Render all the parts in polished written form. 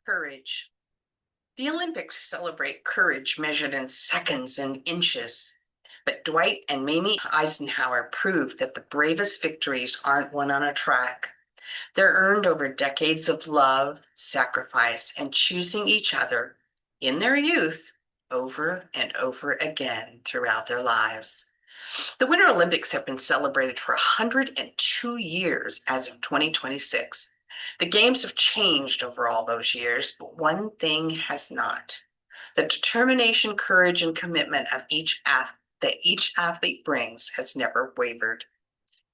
Courage. The Olympics celebrate courage measured in seconds and inches. But Dwight and Mamie Eisenhower proved that the bravest victories aren't won on a track. They're earned over decades of love, sacrifice, and choosing each other in their youth over and over again throughout their lives. The Winter Olympics have been celebrated for 102 years as of 2026. The games have changed over all those years, but one thing has not. The determination, courage, and commitment of each athlete brings has never wavered.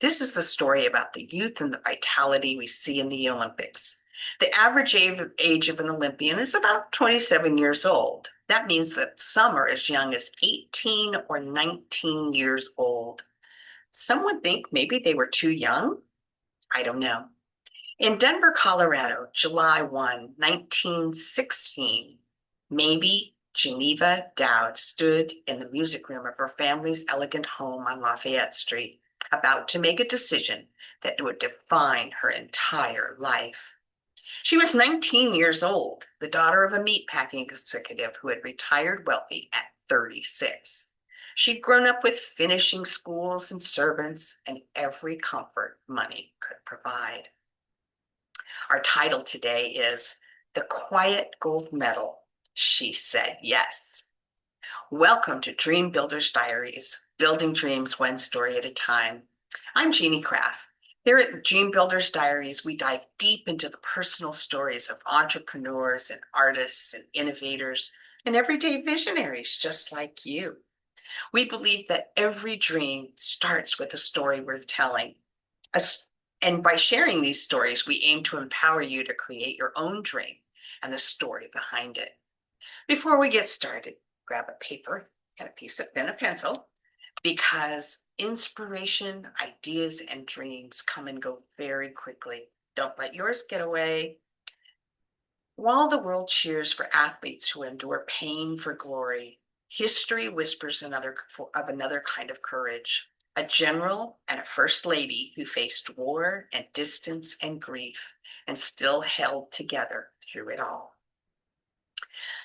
This is the story about the youth and the vitality we see in the Olympics. The average age of an Olympian is about 27 years old. That means that some are as young as 18 or 19 years old. Some would think maybe they were too young. I don't know. In Denver, Colorado, July 1, 1916, Mamie Geneva Dowd stood in the music room of her family's elegant home on Lafayette Street, about to make a decision that would define her entire life. She was 19 years old, the daughter of a meatpacking executive who had retired wealthy at 36. She'd grown up with finishing schools and servants and every comfort money could provide. Our title today is The Quiet Gold Medal. She said yes. Welcome to Dream Builders Diaries, building dreams one story at a time. I'm Jeannie Kraft. Here at Dream Builders Diaries, we dive deep into the personal stories of entrepreneurs and artists and innovators and everyday visionaries just like you. We believe that every dream starts with a story worth telling. And by sharing these stories, we aim to empower you to create your own dream and the story behind it. Before we get started, grab a paper and a piece of pen and pencil, because inspiration, ideas, and dreams come and go very quickly. Don't let yours get away. While the world cheers for athletes who endure pain for glory, history whispers of another kind of courage. A general and a first lady who faced war and distance and grief and still held together through it all.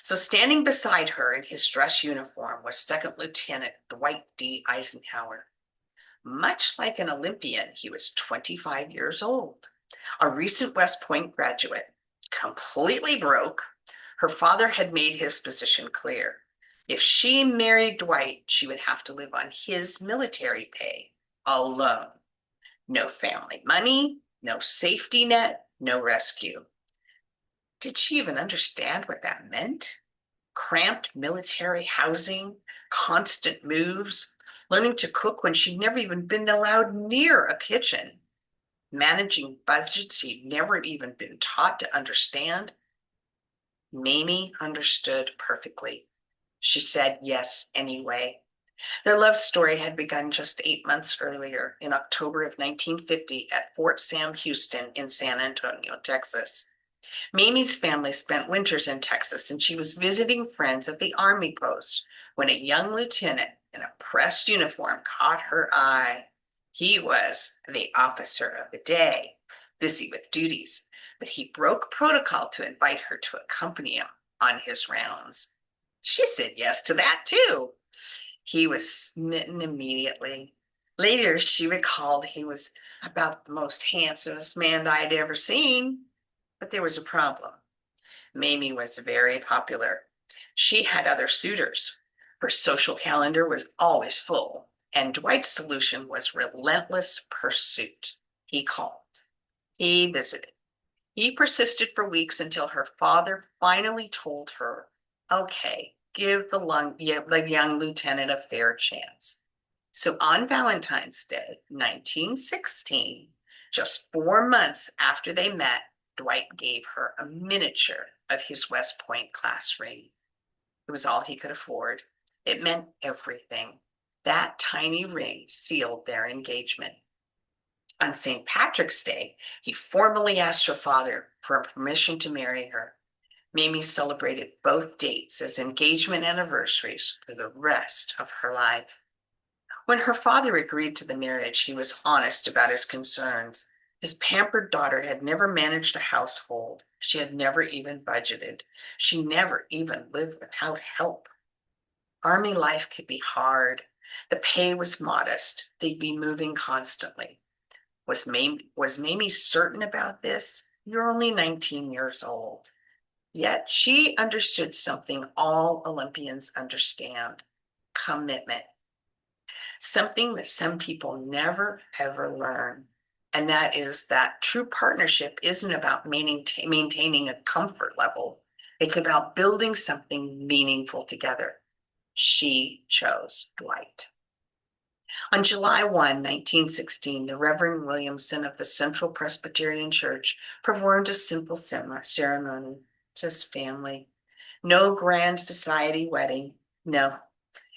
So standing beside her in his dress uniform was Second Lieutenant Dwight D. Eisenhower. Much like an Olympian, he was 25 years old, a recent West Point graduate, completely broke. Her father had made his position clear. If she married Dwight, she would have to live on his military pay alone. No family money, no safety net, no rescue. Did she even understand what that meant? Cramped military housing, constant moves, learning to cook when she'd never even been allowed near a kitchen, managing budgets she'd never even been taught to understand. Mamie understood perfectly. She said yes anyway. Their love story had begun just 8 months earlier, in October of 1950 at Fort Sam Houston in San Antonio, Texas. Mamie's family spent winters in Texas, and she was visiting friends at the Army post when a young lieutenant in a pressed uniform caught her eye. He was the officer of the day, busy with duties, but he broke protocol to invite her to accompany him on his rounds. She said yes to that too. He was smitten immediately. Later, she recalled he was about the most handsomest man I'd ever seen. But there was a problem. Mamie was very popular. She had other suitors. Her social calendar was always full, and Dwight's solution was relentless pursuit. He called. He visited. He persisted for weeks until her father finally told her, okay, give the young lieutenant a fair chance. So on Valentine's Day, 1916, just 4 months after they met, Dwight gave her a miniature of his West Point class ring. It was all he could afford. It meant everything. That tiny ring sealed their engagement. On St. Patrick's Day, he formally asked her father for permission to marry her. Mamie celebrated both dates as engagement anniversaries for the rest of her life. When her father agreed to the marriage, he was honest about his concerns. His pampered daughter had never managed a household. She had never even budgeted. She never even lived without help. Army life could be hard. The pay was modest. They'd be moving constantly. Was Mamie certain about this? You're only 19 years old. Yet she understood something all Olympians understand: commitment, something that some people never ever learn. And that is that true partnership isn't about maintaining a comfort level, it's about building something meaningful together. She chose Dwight. On July 1, 1916, the Reverend Williamson of the Central Presbyterian Church performed a simple ceremony. Just family. No grand society wedding. No.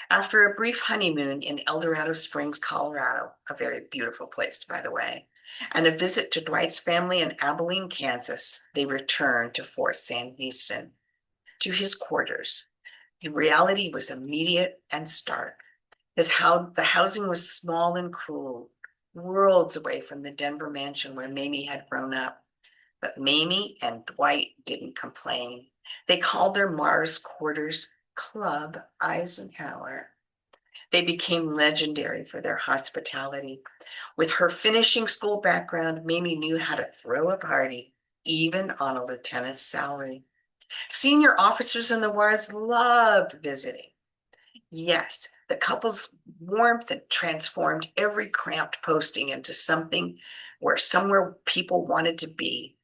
After a brief honeymoon in El Dorado Springs, Colorado, a very beautiful place, by the way, and a visit to Dwight's family in Abilene, Kansas, they returned to Fort San Houston, to his quarters. The reality was immediate and stark. The housing was small and cruel, worlds away from the Denver mansion where Mamie had grown up. But Mamie and Dwight didn't complain. They called their Mars quarters Club Eisenhower. They became legendary for their hospitality. With her finishing school background, Mamie knew how to throw a party, even on a lieutenant's salary. Senior officers in the wards loved visiting. Yes, the couple's warmth had transformed every cramped posting into somewhere people wanted to be.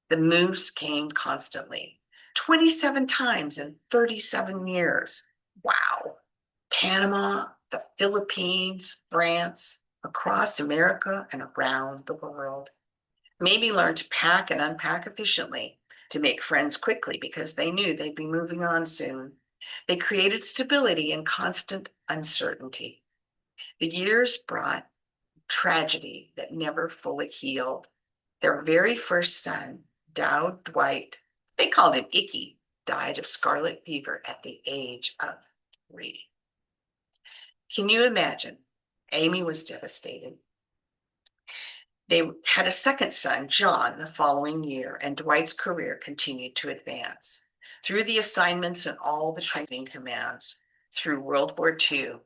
The moves came constantly, 27 times in 37 years. Wow. Panama, the Philippines, France, across America and around the world. Maybe learned to pack and unpack efficiently, to make friends quickly because they knew they'd be moving on soon. They created stability in constant uncertainty. The years brought tragedy that never fully healed. Their very first son, Dowd Dwight, they called him Icky, died of scarlet fever at the age of 3. Can you imagine? Amy was devastated. They had a second son, John, the following year, and Dwight's career continued to advance. Through the assignments and all the training commands, through World War II,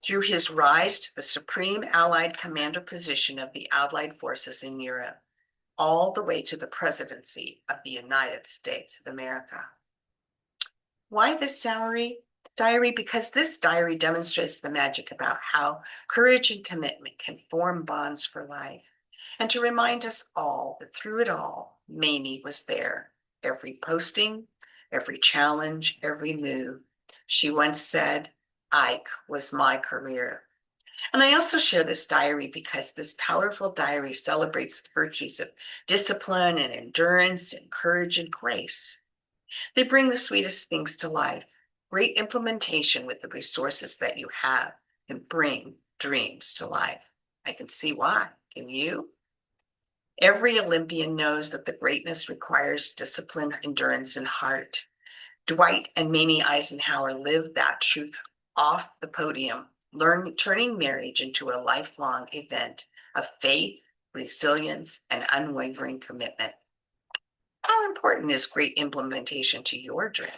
through his rise to the Supreme Allied Commander position of the Allied forces in Europe, all the way to the presidency of the United States of America. Why this diary? Because this diary demonstrates the magic about how courage and commitment can form bonds for life, and to remind us all that through it all, Mamie was there. Every posting, every challenge, every move. She once said, Ike was my career. And I also share this diary because this powerful diary celebrates the virtues of discipline and endurance and courage and grace. They bring the sweetest things to life. Great implementation with the resources that you have can bring dreams to life. I can see why. Can you? Every Olympian knows that the greatness requires discipline, endurance, and heart. Dwight and Mamie Eisenhower lived that truth off the podium, turning marriage into a lifelong event of faith, resilience, and unwavering commitment. How important is great implementation to your dream?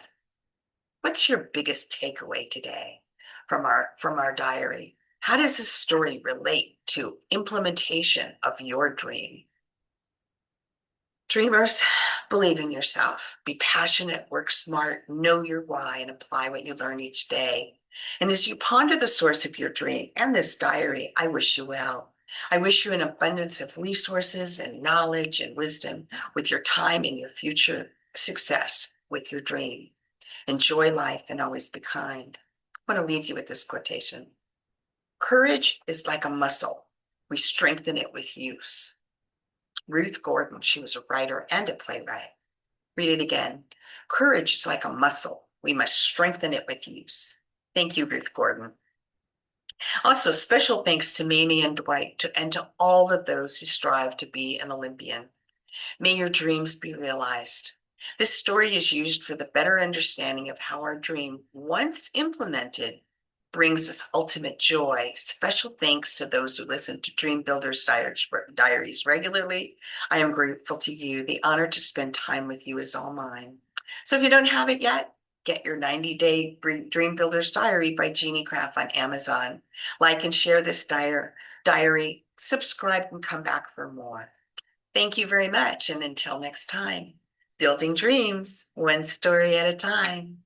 What's your biggest takeaway today from our diary? How does this story relate to implementation of your dream? Dreamers, believe in yourself. Be passionate, work smart, know your why, and apply what you learn each day. And as you ponder the source of your dream and this diary, I wish you well. I wish you an abundance of resources and knowledge and wisdom with your time and your future success with your dream. Enjoy life and always be kind. I want to leave you with this quotation. Courage is like a muscle. We strengthen it with use. Ruth Gordon, she was a writer and a playwright. Read it again. Courage is like a muscle. We must strengthen it with use. Thank you, Ruth Gordon. Also, special thanks to Mamie and Dwight and to all of those who strive to be an Olympian. May your dreams be realized. This story is used for the better understanding of how our dream, once implemented, brings us ultimate joy. Special thanks to those who listen to Dream Builders Diaries regularly. I am grateful to you. The honor to spend time with you is all mine. So if you don't have it yet, get your 90-day Dream Builders Diary by Jeannie Craft on Amazon. Like and share this diary, subscribe, and come back for more. Thank you very much, and until next time, building dreams one story at a time.